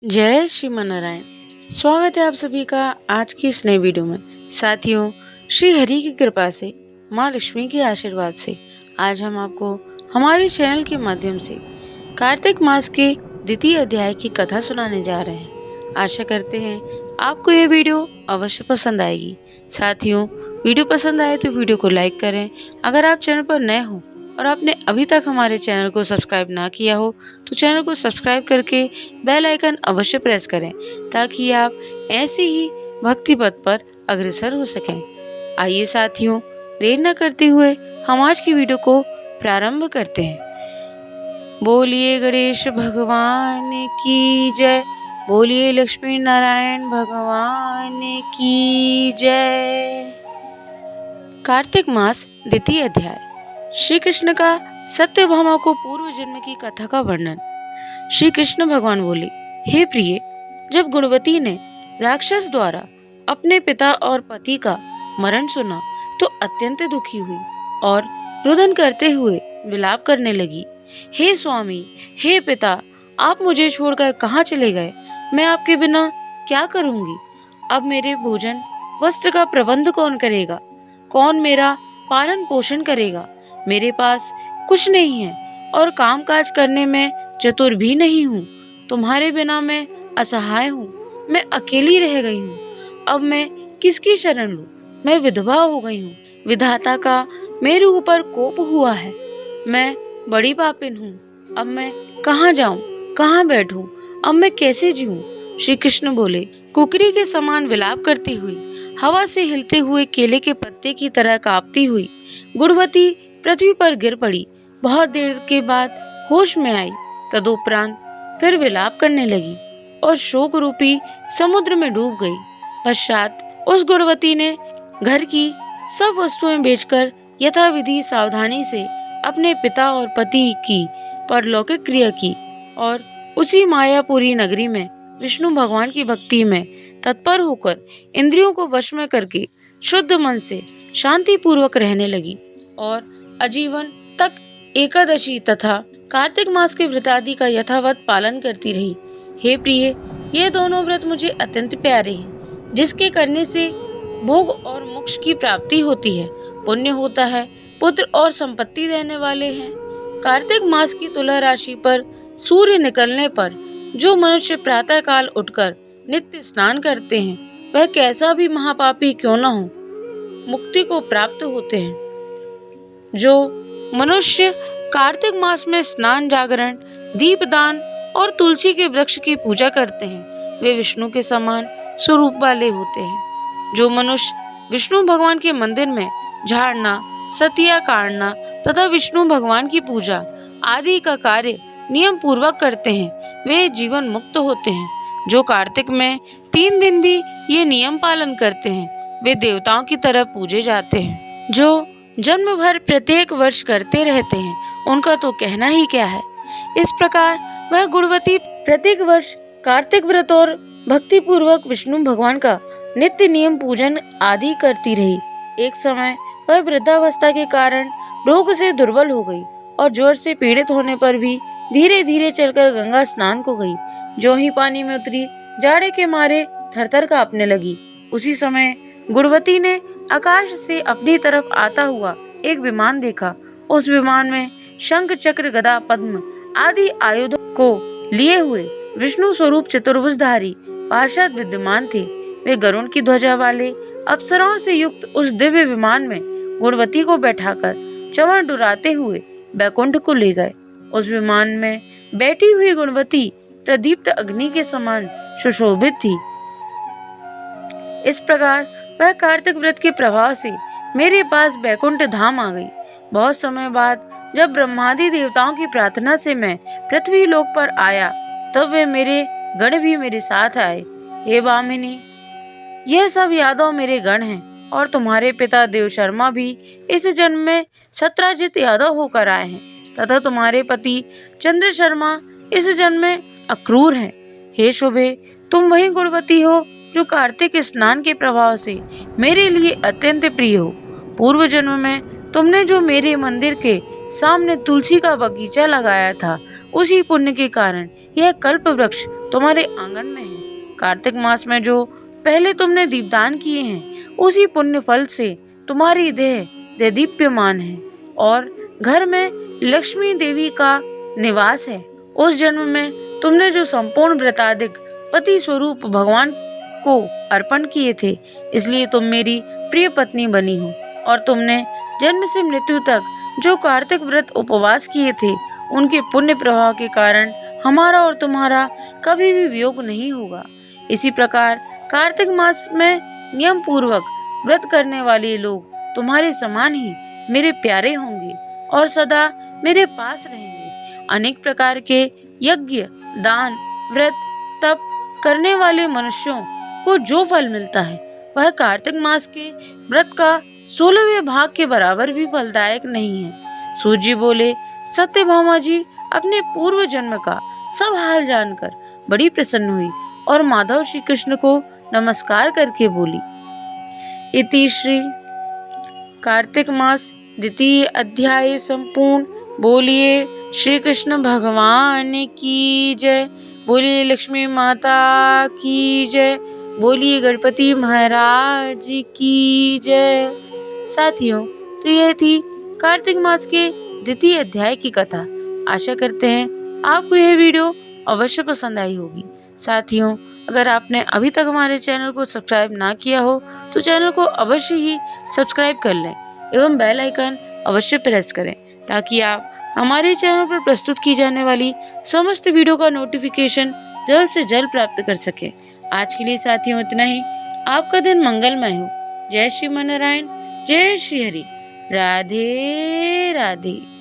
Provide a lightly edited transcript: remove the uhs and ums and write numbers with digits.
जय श्रीमान नारायण। स्वागत है आप सभी का आज की इस नई वीडियो में। साथियों, श्री हरि की कृपा से, माँ लक्ष्मी के आशीर्वाद से आज हम आपको हमारे चैनल के माध्यम से कार्तिक मास के द्वितीय अध्याय की कथा सुनाने जा रहे हैं। आशा करते हैं आपको ये वीडियो अवश्य पसंद आएगी। साथियों, वीडियो पसंद आए तो वीडियो को लाइक करें। अगर आप चैनल पर नए हो और आपने अभी तक हमारे चैनल को सब्सक्राइब ना किया हो तो चैनल को सब्सक्राइब करके बेल आइकन अवश्य प्रेस करें ताकि आप ऐसे ही भक्ति पथ पर अग्रसर हो सकें। आइए साथियों, देर न करते हुए हम आज की वीडियो को प्रारंभ करते हैं। बोलिए गणेश भगवान की जय, बोलिए लक्ष्मी नारायण भगवान की जय। कार्तिक मास द्वितीय अध्याय। श्री कृष्ण का सत्यभामा को पूर्व जन्म की कथा का वर्णन। श्री कृष्ण भगवान बोले, हे प्रिय, जब गुणवती ने राक्षस द्वारा अपने पिता और पति का मरण सुना तो अत्यंत दुखी हुई और रुदन करते हुए विलाप करने लगी। हे स्वामी, हे पिता, आप मुझे छोड़कर कहाँ चले गए? मैं आपके बिना क्या करूंगी? अब मेरे भोजन वस्त्र का प्रबंध कौन करेगा? कौन मेरा पालन पोषण करेगा? मेरे पास कुछ नहीं है और कामकाज करने में चतुर भी नहीं हूँ। तुम्हारे बिना मैं असहाय हूँ, मैं अकेली रह गई हूँ। अब मैं किसकी शरण लूँ? मैं विधवा हो गई हूँ। विधाता का मेरे ऊपर कोप हुआ है। मैं बड़ी पापिन हूँ। अब मैं कहाँ जाऊँ, कहाँ बैठूँ? अब मैं कैसे जीऊँ? श्री कृष्ण बोले, कुकरी के समान विलाप करती हुई, हवा से हिलते हुए केले के पत्ते की तरह कांपती हुई गुणवती पृथ्वी पर गिर पड़ी। बहुत देर के बाद होश में आई। तदुपरांत फिर विलाप करने लगी और शोक रूपी समुद्र में डूब गई। पश्चात उस गुणवती ने घर की सब वस्तुएं बेचकर यथाविधि सावधानी से अपने पिता और पति की परलौकिक क्रिया की और उसी मायापुरी नगरी में विष्णु भगवान की भक्ति में तत्पर होकर इंद्रियों को वश में करके शुद्ध मन से शांति पूर्वक रहने लगी और आजीवन तक एकादशी तथा कार्तिक मास के व्रत आदि का यथावत पालन करती रही। हे प्रिय, ये दोनों व्रत मुझे अत्यंत प्यारे हैं, जिसके करने से भोग और मोक्ष की प्राप्ति होती है, पुण्य होता है, पुत्र और संपत्ति देने वाले हैं। कार्तिक मास की तुला राशि पर सूर्य निकलने पर जो मनुष्य प्रातः काल उठकर नित्य स्नान करते हैं, वह कैसा भी महापापी क्यों न हो, मुक्ति को प्राप्त होते हैं। जो मनुष्य कार्तिक मास में स्नान, जागरण, दीपदान और तुलसी के वृक्ष की पूजा करते हैं, वे विष्णु के समान स्वरूप वाले होते हैं। जो मनुष्य विष्णु भगवान के मंदिर में झाड़ना, सतिया काटना तथा विष्णु भगवान की पूजा आदि का कार्य नियम पूर्वक करते हैं, वे जीवन मुक्त होते हैं। जो कार्तिक में 3 दिन भी ये नियम पालन करते हैं, वे देवताओं की तरह पूजे जाते हैं। जो जन्म भर प्रत्येक वर्ष करते रहते हैं, उनका तो कहना ही क्या है। इस प्रकार वह गुणवती प्रत्येक वर्ष कार्तिक व्रत और भक्ति पूर्वक विष्णु भगवान का नित्य नियम पूजन आदि करती रही। एक समय वह वृद्धावस्था के कारण रोग से दुर्बल हो गई और जोर से पीड़ित होने पर भी धीरे धीरे चलकर गंगा स्नान को गई। जो ही पानी में उतरी, जाड़े के मारे थरथर कांपने लगी। उसी समय गुणवती ने आकाश से अपनी तरफ आता हुआ एक विमान देखा। उस विमान में शंख, चक्र, गदा, पद्म आदि आयुधों को लिए हुए विष्णु स्वरूप चतुर्भुजधारी पार्षद विद्यमान थे। वे गरुड़ की ध्वजा वाले अप्सराओं से युक्त उस दिव्य विमान में गुणवती को बैठाकर चंवर डुराते हुए बैकुंठ को ले गए। उस विमान में बैठी हुई गुणवती प्रदीप्त अग्नि के समान सुशोभित थी। इस प्रकार वह कार्तिक व्रत के प्रभाव से मेरे पास बैकुंठ धाम आ गई। बहुत समय बाद जब ब्रह्मादि देवताओं की प्रार्थना से मैं पृथ्वी लोक पर आया, तब वे मेरे गण भी मेरे साथ आए। हे भामिनी, यह सब यादव मेरे गण हैं और तुम्हारे पिता देव शर्मा भी इस जन्म में सत्राजित यादव होकर आए हैं तथा तुम्हारे पति चंद्र शर्मा इस जन्म में अक्रूर हैं। हे शुभे, तुम वही गुणवती हो जो कार्तिक स्नान के प्रभाव से मेरे लिए अत्यंत प्रिय हो। पूर्व जन्म में तुमने जो मेरे मंदिर के सामने तुलसी का बगीचा लगाया था, उसी पुण्य के कारण यह कल्प वृक्ष तुम्हारे आंगन में है। कार्तिक मास में जो पहले तुमने दीपदान किए हैं, उसी पुण्य फल से तुम्हारी देह दीप्यमान है और घर में लक्ष्मी देवी का निवास है। उस जन्म में तुमने जो संपूर्ण व्रताधिक पति स्वरूप भगवान को अर्पण किए थे, इसलिए तुम मेरी प्रिय पत्नी बनी हो। और तुमने जन्म से मृत्यु तक जो कार्तिक व्रत उपवास किए थे, उनके पुण्य प्रभाव के कारण हमारा और तुम्हारा कभी भी वियोग नहीं होगा। इसी प्रकार कार्तिक मास में नियम पूर्वक व्रत करने वाले लोग तुम्हारे समान ही मेरे प्यारे होंगे और सदा मेरे पास रहेंगे। अनेक प्रकार के यज्ञ, दान, व्रत, तप करने वाले मनुष्यों को जो फल मिलता है, वह कार्तिक मास के व्रत का 16वें भाग के बराबर भी फलदायक नहीं है। सूत जी बोले, सत्यभामा जी अपने पूर्व जन्म का सब हाल जानकर बड़ी प्रसन्न हुई और माधव श्री कृष्ण को नमस्कार करके बोली, इति श्री कार्तिक मास द्वितीय अध्याय संपूर्ण। बोलिए श्री कृष्ण भगवान की जय, बोलिए लक्ष्मी माता की जय, बोलिए गणपति महाराज की जय। साथियों, तो यह थी कार्तिक मास के द्वितीय अध्याय की कथा। आशा करते हैं आपको यह वीडियो अवश्य पसंद आई होगी। साथियों, अगर आपने अभी तक हमारे चैनल को सब्सक्राइब ना किया हो तो चैनल को अवश्य ही सब्सक्राइब कर लें एवं बेल आइकन अवश्य प्रेस करें, ताकि आप हमारे चैनल पर प्रस्तुत की जाने वाली समस्त वीडियो का नोटिफिकेशन जल्द से जल्द प्राप्त कर सकें। आज के लिए साथियों इतना ही। आपका दिन मंगलमय हो। जय श्री मन नारायण, जय श्री हरि, राधे राधे।